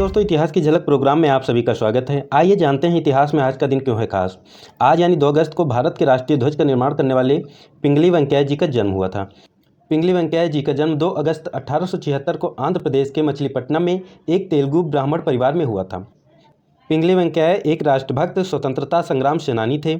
दोस्तों, इतिहास की झलक प्रोग्राम में आप सभी का स्वागत है। आइए जानते हैं इतिहास में आज का दिन क्यों है खास। आज यानी 2 अगस्त को भारत के राष्ट्रीय ध्वज का निर्माण करने वाले पिंगली वेंकैया जी का जन्म हुआ था। पिंगली वेंकैया जी का जन्म 2 अगस्त 1876 को आंध्र प्रदेश के मछलीपट्टनम में एक तेलुगु ब्राह्मण परिवार में हुआ था। पिंगली वेंकैया एक राष्ट्रभक्त स्वतंत्रता संग्राम सेनानी थे।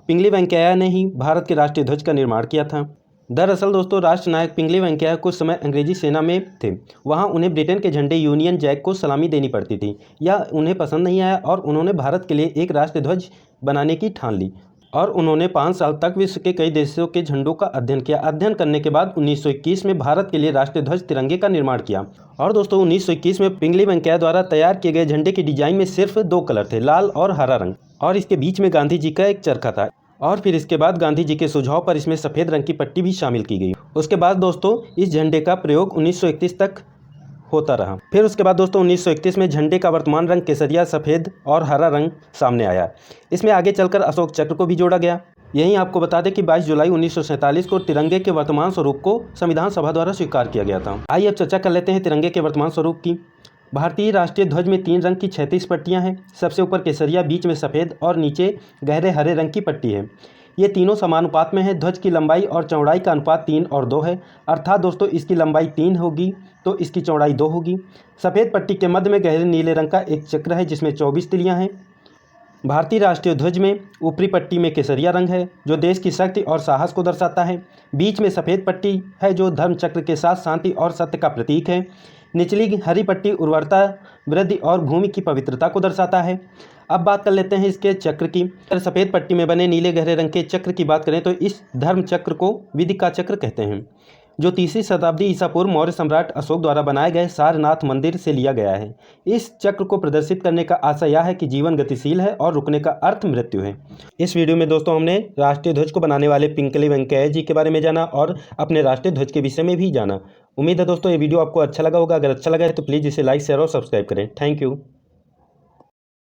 पिंगली वेंकैया ने ही भारत के राष्ट्रीय ध्वज का निर्माण किया था। दरअसल दोस्तों, राष्ट्रनायक पिंगली वेंकैया कुछ समय अंग्रेजी सेना में थे। वहां उन्हें ब्रिटेन के झंडे यूनियन जैक को सलामी देनी पड़ती थी। यह उन्हें पसंद नहीं आया और उन्होंने भारत के लिए एक राष्ट्रीय ध्वज बनाने की ठान ली और उन्होंने 5 साल तक विश्व के कई देशों के झंडों का अध्ययन किया। अध्ययन करने के बाद 1921 में भारत के लिए राष्ट्रीय ध्वज तिरंगे का निर्माण किया। और दोस्तों, 1921 में पिंगली वेंकैया द्वारा तैयार किए गए झंडे की डिजाइन में सिर्फ 2 कलर थे, लाल और हरा रंग, और इसके बीच में गांधी जी का एक चरखा था। और फिर इसके बाद गांधी जी के सुझाव पर इसमें सफ़ेद रंग की पट्टी भी शामिल की गई। उसके बाद दोस्तों, इस झंडे का प्रयोग 1931 तक होता रहा। फिर उसके बाद दोस्तों 1931 में झंडे का वर्तमान रंग केसरिया, सफ़ेद और हरा रंग सामने आया। इसमें आगे चलकर अशोक चक्र को भी जोड़ा गया। यहीं आपको बता दें कि 22 जुलाई 1947 को तिरंगे के वर्तमान स्वरूप को संविधान सभा द्वारा स्वीकार किया गया था। आइए अब चर्चा कर लेते हैं तिरंगे के वर्तमान स्वरूप की। भारतीय राष्ट्रीय ध्वज में 3 रंग की 36 पट्टियां हैं। सबसे ऊपर केसरिया, बीच में सफ़ेद और नीचे गहरे हरे रंग की पट्टी है। ये तीनों समानुपात में है। ध्वज की लंबाई और चौड़ाई का अनुपात 3 और 2 है, अर्थात दोस्तों इसकी लंबाई 3 होगी तो इसकी चौड़ाई 2 होगी। सफ़ेद पट्टी के मध्य में गहरे नीले रंग का एक चक्र है जिसमें 24 तिलियाँ हैं। भारतीय राष्ट्रीय ध्वज में ऊपरी पट्टी में केसरिया रंग है जो देश की शक्ति और साहस को दर्शाता है। बीच में सफ़ेद पट्टी है जो धर्म चक्र के साथ शांति और सत्य का प्रतीक है। निचली हरी पट्टी उर्वरता, वृद्धि और भूमि की पवित्रता को दर्शाता है। अब बात कर लेते हैं इसके चक्र की। अगर सफ़ेद पट्टी में बने नीले गहरे रंग के चक्र की बात करें तो इस धर्म चक्र को विदिका चक्र कहते हैं, जो 3वीं शताब्दी ईसा पूर्व मौर्य सम्राट अशोक द्वारा बनाए गए सारनाथ मंदिर से लिया गया है। इस चक्र को प्रदर्शित करने का आशय यह है कि जीवन गतिशील है और रुकने का अर्थ मृत्यु है। इस वीडियो में दोस्तों हमने राष्ट्रीय ध्वज को बनाने वाले पिंगली वेंकैया जी के बारे में जाना और अपने राष्ट्रीय ध्वज के विषय में भी जाना। उम्मीद है दोस्तों ये वीडियो आपको अच्छा लगा होगा। अगर अच्छा लगा है तो प्लीज़ इसे लाइक, शेयर और सब्सक्राइब करें। Thank you.